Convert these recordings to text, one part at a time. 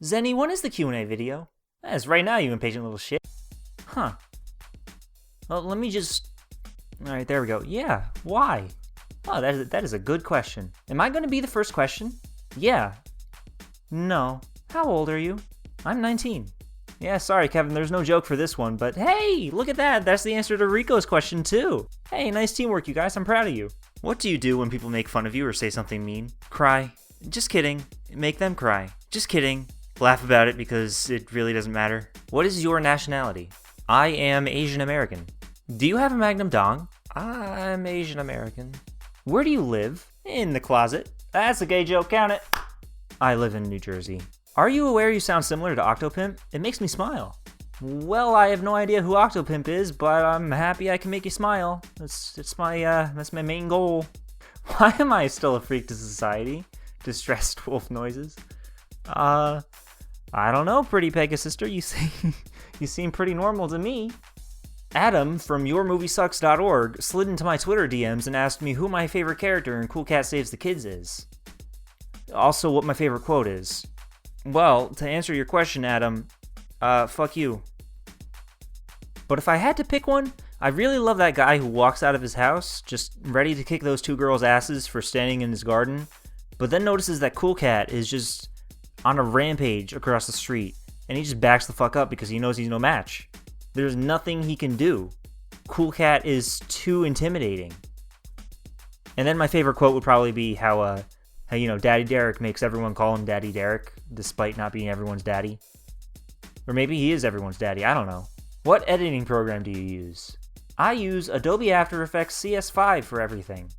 Zennie, when is the Q&A video? That's right now, you impatient little shit. Huh. Well, let me just... Alright, there we go. Yeah, why? Oh, that is a good question. Am I going to be the first question? Yeah. No. How old are you? I'm 19. Yeah, sorry, Kevin, there's no joke for this one, but hey, look at that. That's the answer to Rico's question, too. Hey, nice teamwork, you guys. I'm proud of you. What do you do when people make fun of you or say something mean? Cry. Just kidding. Make them cry. Just kidding. Laugh about it because it really doesn't matter. What is your nationality? I am Asian American. Do you have a Magnum dong? I'm Asian American. Where do you live? In the closet. That's a gay joke, count it. I live in New Jersey. Are you aware you sound similar to Octopimp? It makes me smile. Well, I have no idea who Octopimp is, but I'm happy I can make you smile. That's my main goal. Why am I still a freak to society? Distressed wolf noises. I don't know, pretty Pegasister. You seem pretty normal to me. Adam from yourmoviesucks.org slid into my Twitter DMs and asked me who my favorite character in Cool Cat Saves the Kids is. Also, what my favorite quote is. Well, to answer your question, Adam, fuck you. But if I had to pick one, I really love that guy who walks out of his house, just ready to kick those two girls' asses for standing in his garden, but then notices that Cool Cat is just on a rampage across the street, and he just backs the fuck up because he knows he's no match. There's nothing he can do. Cool Cat is too intimidating. And then my favorite quote would probably be how Daddy Derek makes everyone call him Daddy Derek, despite not being everyone's daddy. Or maybe he is everyone's daddy, I don't know. What editing program do you use? I use Adobe After Effects CS5 for everything.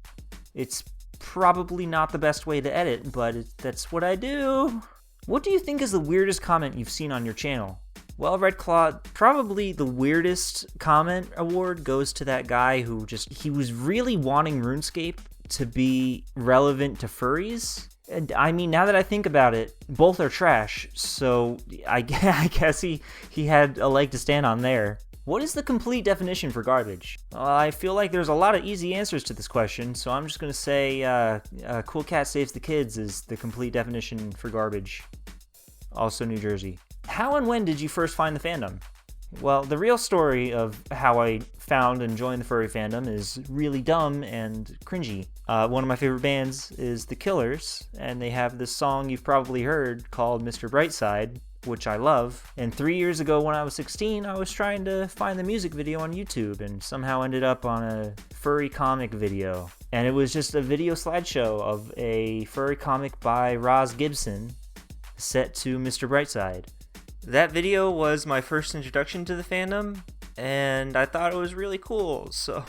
It's probably not the best way to edit, but that's what I do. What do you think is the weirdest comment you've seen on your channel? Well, Red Claw, probably the weirdest comment award goes to that guy who he was really wanting RuneScape to be relevant to furries. And I mean, now that I think about it, both are trash, so I guess he had a leg to stand on there. What is the complete definition for garbage? I feel like there's a lot of easy answers to this question, so I'm just going to say Cool Cat Saves the Kids is the complete definition for garbage. Also New Jersey. How and when did you first find the fandom? Well, the real story of how I found and joined the furry fandom is really dumb and cringy. One of my favorite bands is The Killers, and they have this song you've probably heard called Mr. Brightside, which I love. And 3 years ago when I was 16, I was trying to find the music video on YouTube and somehow ended up on a furry comic video. And it was just a video slideshow of a furry comic by Roz Gibson set to Mr. Brightside. That video was my first introduction to the fandom, and I thought it was really cool, so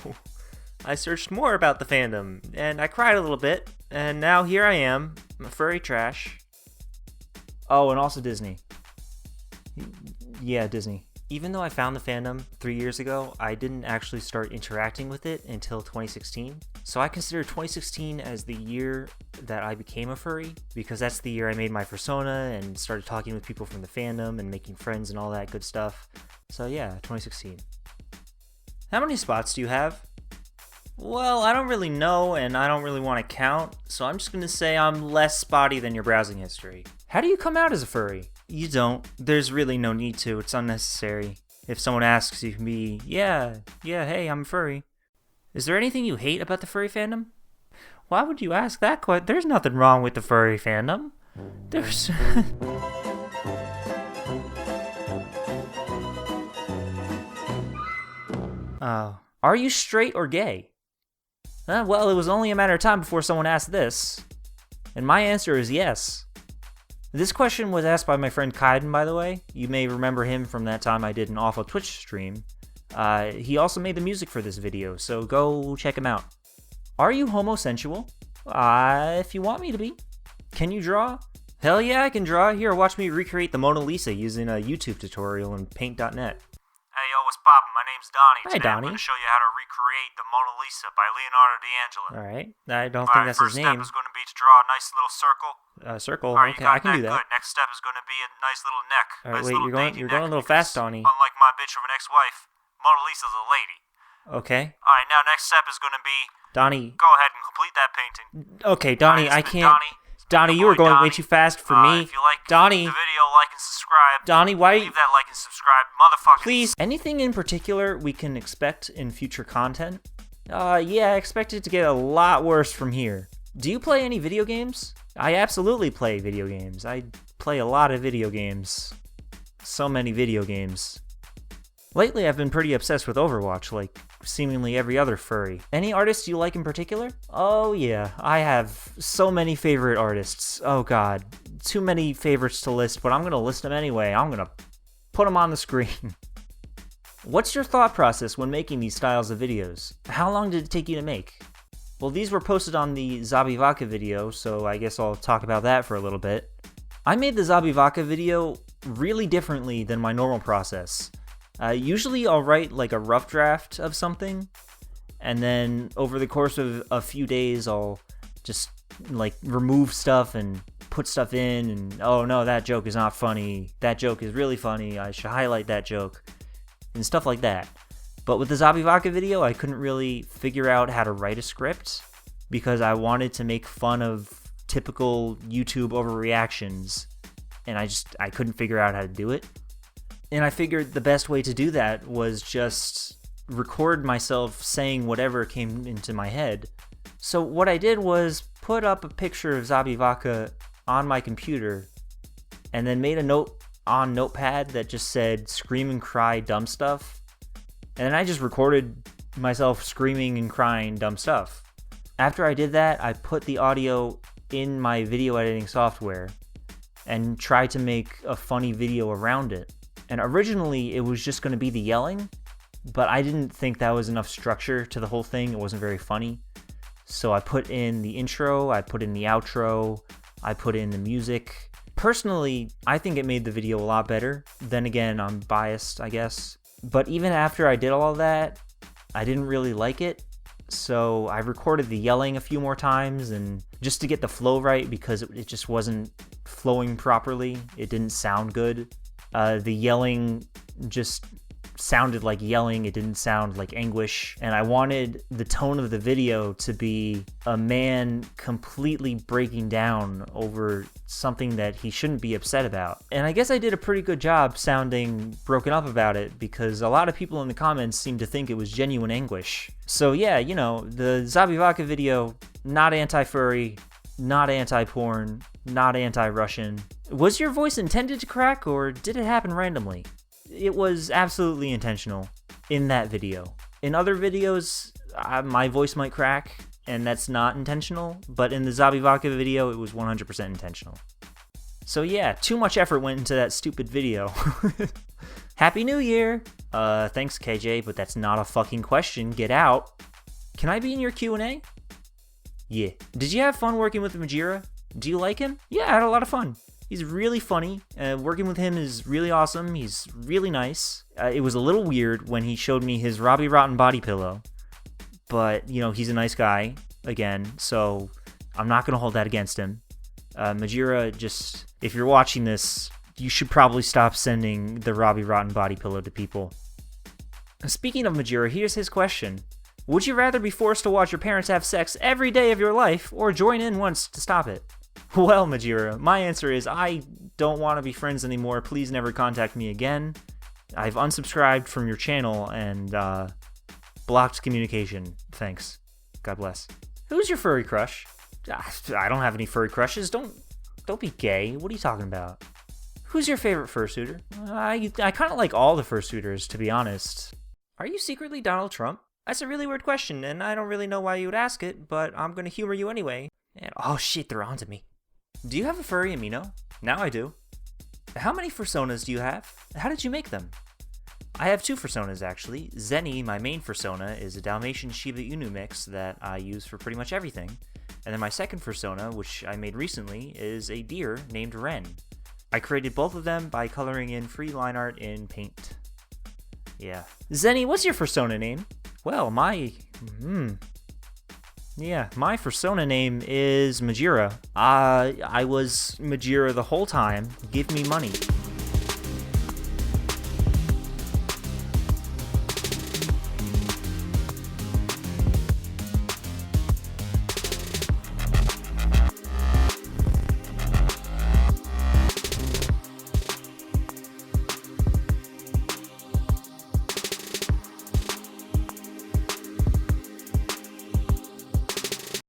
I searched more about the fandom, and I cried a little bit, and now here I am, I'm a furry trash. Oh, and also Disney. Yeah, Disney. Even though I found the fandom 3 years ago, I didn't actually start interacting with it until 2016. So I consider 2016 as the year that I became a furry, because that's the year I made my fursona and started talking with people from the fandom and making friends and all that good stuff. So yeah, 2016. How many spots do you have? Well, I don't really know and I don't really want to count, so I'm just going to say I'm less spotty than your browsing history. How do you come out as a furry? You don't. There's really no need to. It's unnecessary. If someone asks, you can be, yeah, hey, I'm a furry. Is there anything you hate about the furry fandom? Why would you ask that question? There's nothing wrong with the furry fandom. There's... Are you straight or gay? Well, it was only a matter of time before someone asked this. And my answer is yes. This question was asked by my friend Kaiden, by the way. You may remember him from that time I did an awful Twitch stream. He also made the music for this video, so go check him out. Are you homosexual? If you want me to be. Can you draw? Hell yeah, I can draw. Here, watch me recreate the Mona Lisa using a YouTube tutorial in paint.net. Hey, yo, what's poppin'? My name's Donnie. Hi, Today Donnie. I'm going to show you how to recreate the Mona Lisa by Leonardo D'Angelo. Alright, I don't think that's his First name. step is going to be to draw a nice little circle. Circle, Alright, okay, you got I can do that. that. Good. Next step is going to be a nice little neck. Alright, Nice wait, little you're going dainty a little neck, fast, because Donnie. Unlike my bitch of an ex-wife, Mona Lisa's a lady. Okay. Alright, now next step is going to be... Donnie. Go ahead and complete that painting. Okay, Donnie, I Alright, can't... Donnie, Donnie, Good you were boy, going way Donnie. too fast for me. If you like Donnie. the video, like and subscribe. Donnie, why? Leave that like and subscribe, motherfucker. Please. Anything in particular we can expect in future content? Yeah, I expect it to get a lot worse from here. Do you play any video games? I absolutely play video games. I play a lot of video games. So many video games. Lately, I've been pretty obsessed with Overwatch, like seemingly every other furry. Any artists you like in particular? Oh yeah, I have so many favorite artists. Oh god, too many favorites to list, but I'm gonna list them anyway. I'm gonna put them on the screen. What's your thought process when making these styles of videos? How long did it take you to make? Well, these were posted on the Zabivaka video, so I guess I'll talk about that for a little bit. I made the Zabivaka video really differently than my normal process. Usually I'll write like a rough draft of something, and then over the course of a few days I'll just like remove stuff and put stuff in, and oh no, that joke is not funny, that joke is really funny, I should highlight that joke, and stuff like that. But with the Zabivaka video, I couldn't really figure out how to write a script because I wanted to make fun of typical YouTube overreactions, and I couldn't figure out how to do it. And I figured the best way to do that was just record myself saying whatever came into my head. So what I did was put up a picture of Zabivaka on my computer and then made a note on Notepad that just said scream and cry dumb stuff. And then I just recorded myself screaming and crying dumb stuff. After I did that, I put the audio in my video editing software and tried to make a funny video around it. And originally it was just going to be the yelling, but I didn't think that was enough structure to the whole thing. It wasn't very funny. So I put in the intro, I put in the outro, I put in the music. Personally, I think it made the video a lot better. Then again, I'm biased, I guess. But even after I did all of that, I didn't really like it. So I recorded the yelling a few more times, and just to get the flow right, because it just wasn't flowing properly. It didn't sound good. The yelling just sounded like yelling. It didn't sound like anguish. And I wanted the tone of the video to be a man completely breaking down over something that he shouldn't be upset about. And I guess I did a pretty good job sounding broken up about it, because a lot of people in the comments seemed to think it was genuine anguish. So yeah, you know, the Zabivaka video, not anti-furry, not anti-porn, not anti-Russian. Was your voice intended to crack, or did it happen randomly? It was absolutely intentional in that video. In other videos, my voice might crack, and that's not intentional, but in the Zabivaka video, it was 100% intentional. So yeah, too much effort went into that stupid video. Happy New Year! Thanks KJ, but that's not a fucking question, get out. Can I be in your Q&A? Yeah. Did you have fun working with Majira? Do you like him? Yeah, I had a lot of fun. He's really funny. Working with him is really awesome. He's really nice. It was a little weird when he showed me his Robbie Rotten body pillow. But, you know, he's a nice guy, again, so I'm not going to hold that against him. Majira, just, if you're watching this, you should probably stop sending the Robbie Rotten body pillow to people. Speaking of Majira, here's his question. Would you rather be forced to watch your parents have sex every day of your life, or join in once to stop it? Well, Majira, my answer is I don't want to be friends anymore. Please never contact me again. I've unsubscribed from your channel and blocked communication. Thanks. God bless. Who's your furry crush? I don't have any furry crushes. Don't be gay. What are you talking about? Who's your favorite fursuiter? I kind of like all the fursuiters, to be honest. Are you secretly Donald Trump? That's a really weird question, and I don't really know why you would ask it, but I'm gonna humor you anyway. And, oh shit, they're onto me. Do you have a furry amino? Now I do. How many fursonas do you have? How did you make them? I have 2 fursonas, actually. Zennie, my main fursona, is a Dalmatian Shiba Inu mix that I use for pretty much everything. And then my second fursona, which I made recently, is a deer named Ren. I created both of them by coloring in free line art in Paint. Yeah. Zennie, what's your fursona name? Well, my fursona name is Majira. I was Majira the whole time. Give me money.